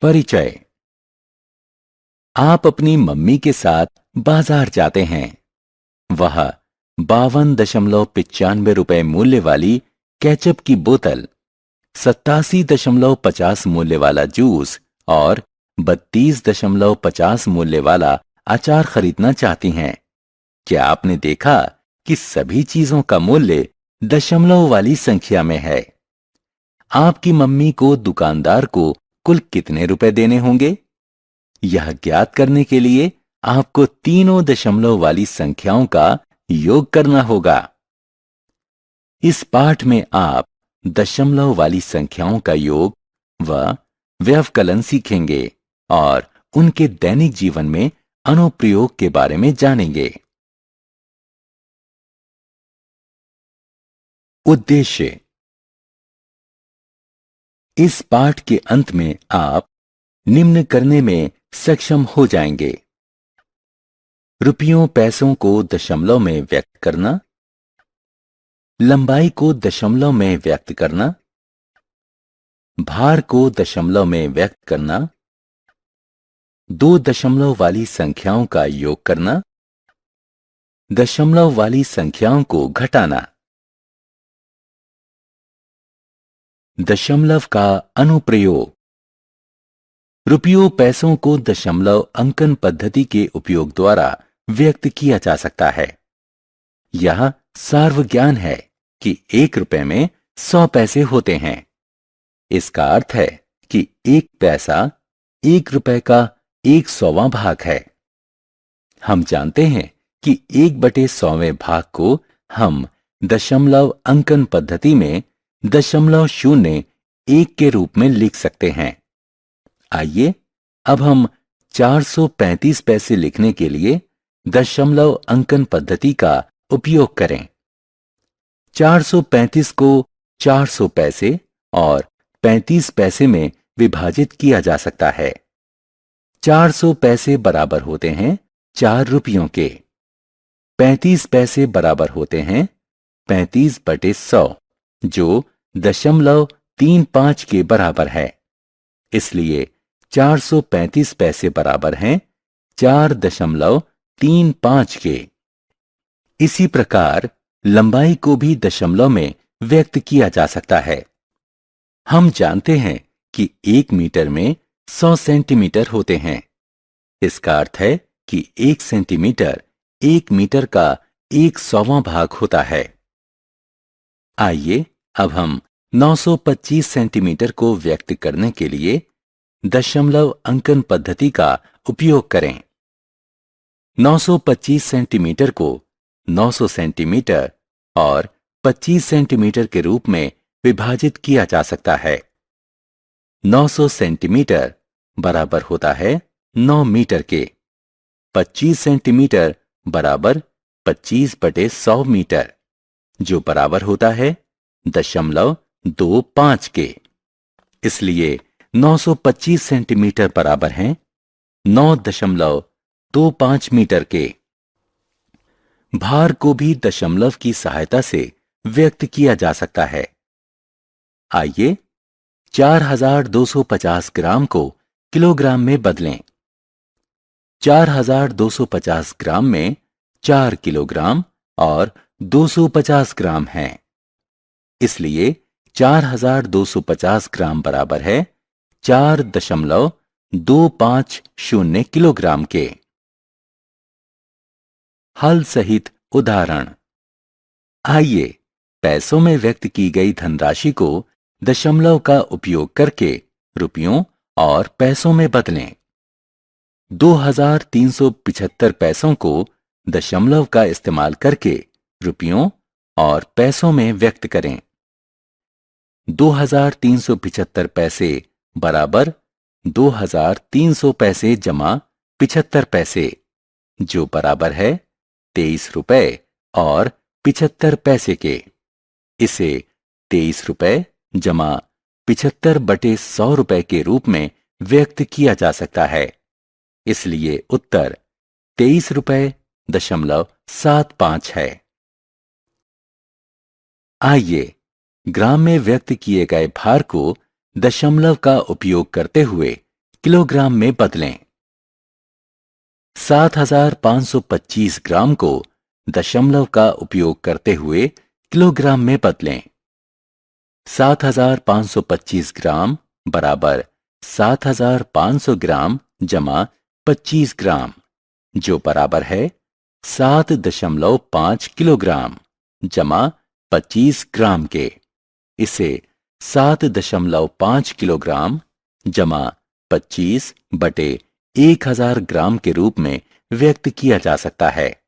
परिचय। आप अपनी मम्मी के साथ बाजार जाते हैं। वह 52.95 रुपए मूल्य वाली केचप की बोतल, 87.50 मूल्य वाला जूस और 32.50 मूल्य वाला अचार खरीदना चाहती हैं। क्या आपने देखा कि सभी चीजों का मूल्य दशमलव वाली संख्या में है? आपकी मम्मी को दुकानदार को कुल कितने रुपए देने होंगे? यह ज्ञात करने के लिए आपको तीनों दशमलव वाली संख्याओं का योग करना होगा। इस पाठ में आप दशमलव वाली संख्याओं का योग व व्यवकलन सीखेंगे और उनके दैनिक जीवन में अनुप्रयोग के बारे में जानेंगे। उद्देश्य। इस पाठ के अंत में आप निम्न करने में सक्षम हो जाएंगे: रुपयों पैसों को दशमलव में व्यक्त करना, लंबाई को दशमलव में व्यक्त करना, भार को दशमलव में व्यक्त करना, दो दशमलव वाली संख्याओं का योग करना, दशमलव वाली संख्याओं को घटाना। दशमलव का अनुप्रयोग। रुपयों पैसों को दशमलव अंकन पद्धति के उपयोग द्वारा व्यक्त किया जा सकता है। यह सार्वज्ञान है कि 1 रुपए में 100 पैसे होते हैं। इसका अर्थ है कि 1 पैसा 1 रुपए का 100वां भाग है। हम जानते हैं कि 1/100वें भाग को हम दशमलव अंकन पद्धति में 0.01 के रूप में लिख सकते हैं। आइए अब हम 435 पैसे लिखने के लिए दशमलव अंकन पद्धति का उपयोग करें। 435 को 400 पैसे और 35 पैसे में विभाजित किया जा सकता है। 400 पैसे बराबर होते हैं 4 रुपयों के। 35 पैसे बराबर होते हैं 35/100, जो 0.35 के बराबर है। इसलिए 435 पैसे बराबर हैं 4.35 के। इसी प्रकार लंबाई को भी दशमलव में व्यक्त किया जा सकता है। हम जानते हैं कि 1 मीटर में 100 सेंटीमीटर होते हैं। इसका अर्थ है कि 1 सेंटीमीटर 1 मीटर का 100वां भाग होता है। आइए अब हम 925 सेंटीमीटर को व्यक्त करने के लिए दशमलव अंकन पद्धति का उपयोग करें। 925 सेंटीमीटर को 900 सेंटीमीटर और 25 सेंटीमीटर के रूप में विभाजित किया जा सकता है। 900 सेंटीमीटर बराबर होता है 9 मीटर के। 25 सेंटीमीटर बराबर 25/100 मीटर, जो बराबर होता है 0.25 के। इसलिए 925 सेंटीमीटर बराबर हैं 9.25 मीटर के। भार को भी दशमलव की सहायता से व्यक्त किया जा सकता है। आइए 4250 ग्राम को किलोग्राम में बदलें। 4250 ग्राम में 4 किलोग्राम और 250 ग्राम हैं। इसलिए 4250 ग्राम बराबर है 4.250 किलोग्राम के। हल सहित उदाहरण। आइए पैसों में व्यक्त की गई धनराशि को दशमलव का उपयोग करके रुपयों और पैसों में बदलें। 2375 पैसों को दशमलव का इस्तेमाल करके रुपयों और पैसों में व्यक्त करें। 2375 पैसे बराबर 2300 पैसे जमा 75 पैसे, जो बराबर है 23 रुपए और 75 पैसे के। इसे 23 रुपए जमा 75/100 रुपए के रूप में व्यक्त किया जा सकता है। इसलिए उत्तर 23.75 है। आइए ग्राम में व्यक्त किए गए भार को दशमलव का उपयोग करते हुए किलोग्राम में बदलें। 7525 ग्राम को दशमलव का उपयोग करते हुए किलोग्राम में बदलें। 7525 ग्राम बराबर 7500 ग्राम जमा 25 ग्राम, जो बराबर है 7.5 किलोग्राम जमा 25 ग्राम के। इसे 7.5 किलोग्राम जमा 25 बटे 1000 ग्राम के रूप में व्यक्त किया जा सकता है।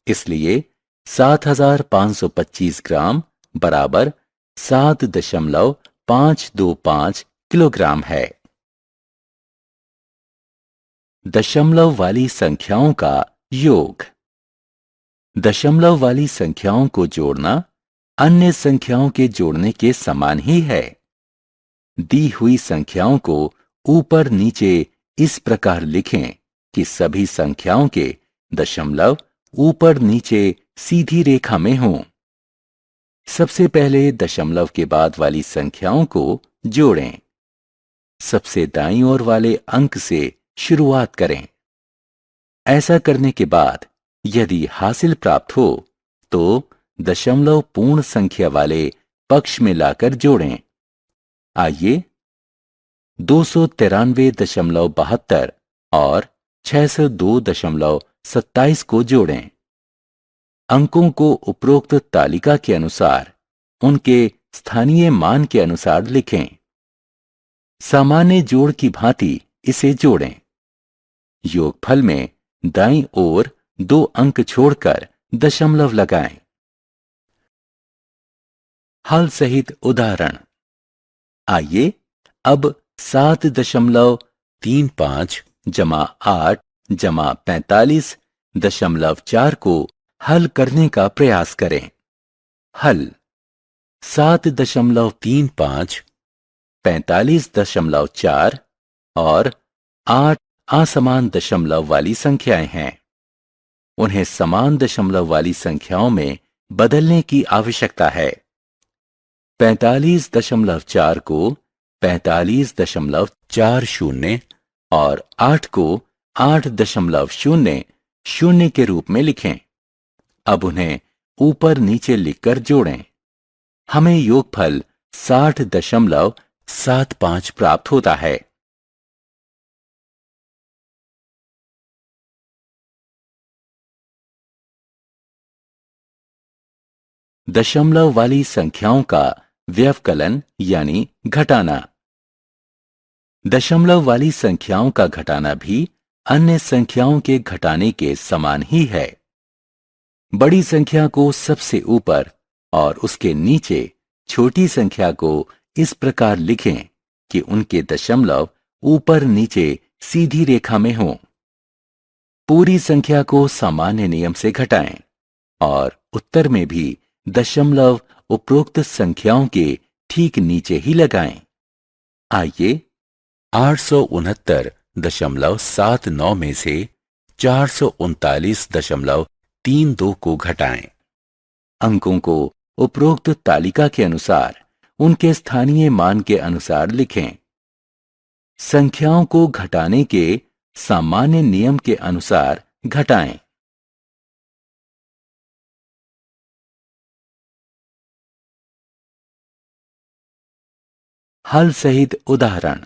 इसलिए 7525 ग्राम बराबर 7.525 किलोग्राम है। दशमलव वाली संख्याओं का योग। दशमलव वाली संख्याओं को जोड़ना अन्य संख्याओं के जोड़ने के समान ही है। दी हुई संख्याओं को ऊपर नीचे इस प्रकार लिखें कि सभी संख्याओं के दशमलव ऊपर नीचे सीधी रेखा में हों। सबसे पहले दशमलव के बाद वाली संख्याओं को जोड़ें। सबसे दाईं ओर वाले अंक से शुरुआत करें। ऐसा करने के बाद यदि हासिल प्राप्त हो तो दशमलव पूर्ण संख्या वाले पक्ष में लाकर जोड़ें। आइए 293.72 और 602.27 को जोड़ें। अंकों को उपरोक्त तालिका के अनुसार उनके स्थानीय मान के अनुसार लिखें। सामान्य जोड़ की भांति इसे जोड़ें। योगफल में दाईं ओर 2 अंक छोड़कर दशमलव लगाएं। हल सहित उदाहरण। आइए अब 7.35 जमा 8 जमा 45.4 को हल करने का प्रयास करें। हल 7.35, 45.4 और 8 असमान दशमलव वाली संख्याएं हैं। उन्हें समान दशमलव वाली संख्याओं में बदलने की आवश्यकता है। 45.4 को 45.40 और 8 को 8.00 के रूप में लिखें। अब उन्हें ऊपर नीचे लिखकर जोड़ें। हमें योगफल 60.75 प्राप्त होता है। दशमलव वाली संख्याओं का व्यवकलन यानी घटाना। दशमलव वाली संख्याओं का घटाना भी अन्य संख्याओं के घटाने के समान ही है। बड़ी संख्या को सबसे ऊपर और उसके नीचे छोटी संख्या को इस प्रकार लिखें कि उनके दशमलव ऊपर नीचे सीधी रेखा में हों। पूरी संख्या को सामान्य नियम से घटाएं और उत्तर में भी दशमलव उपरोक्त संख्याओं के ठीक नीचे ही लगाएं। आइए 869.79 में से 439.32 को घटाएं। अंकों को उपरोक्त तालिका के अनुसार उनके स्थानीय मान के अनुसार लिखें। संख्याओं को घटाने के सामान्य नियम के अनुसार घटाएं। हल सहित उदाहरण।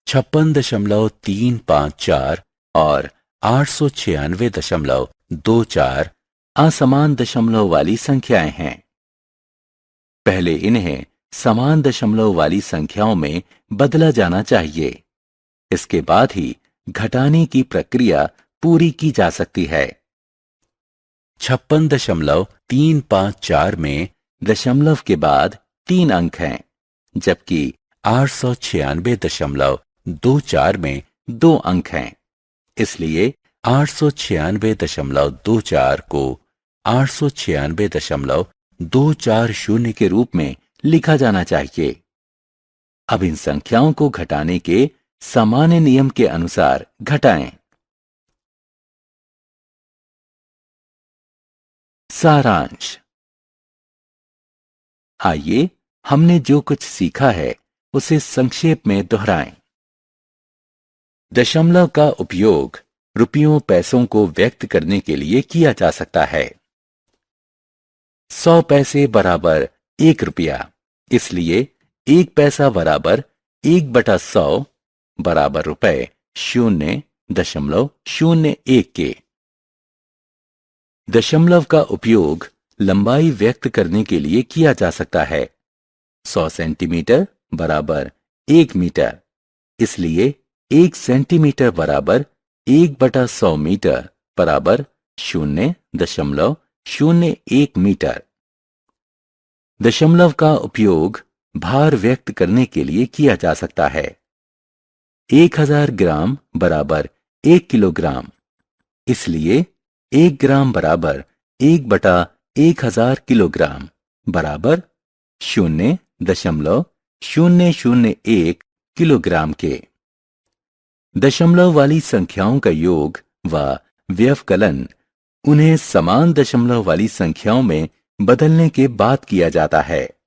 56.354 और 896.24 असमान दशमलव वाली संख्याएं हैं। पहले इन्हें समान दशमलव वाली संख्याओं में बदला जाना चाहिए। इसके बाद ही घटाने की प्रक्रिया पूरी की जा सकती है। 56.354 में दशमलव के बाद 3 अंक हैं, जबकि 896.24 में 2 अंक हैं। इसलिए 896.24 को 896.240 के रूप में लिखा जाना चाहिए। अब इन संख्याओं को घटाने के सामान्य नियम के अनुसार घटाएं। सारांश। आइए हमने जो कुछ सीखा है उसे संक्षेप में दोहराएं। दशमलव का उपयोग रुपयों पैसों को व्यक्त करने के लिए किया जा सकता है। 100 पैसे बराबर 1 रुपया, इसलिए 1 पैसा बराबर 1/100 बराबर रुपए 0.01 के। दशमलव का उपयोग लंबाई व्यक्त करने के लिए किया जा सकता है। 100 सेंटीमीटर बराबर 1 मीटर, इसलिए 1 सेंटीमीटर बराबर 1/100 मीटर बराबर 0.01 मीटर। दशमलव का उपयोग भार व्यक्त करने के लिए किया जा सकता है। 1000 ग्राम बराबर 1 किलोग्राम, इसलिए 1 ग्राम बराबर 1/1000 किलोग्राम बराबर 0.001 किलोग्राम के। दशमलव वाली संख्याओं का योग व व्यवकलन उन्हें समान दशमलव वाली संख्याओं में बदलने के बाद किया जाता है।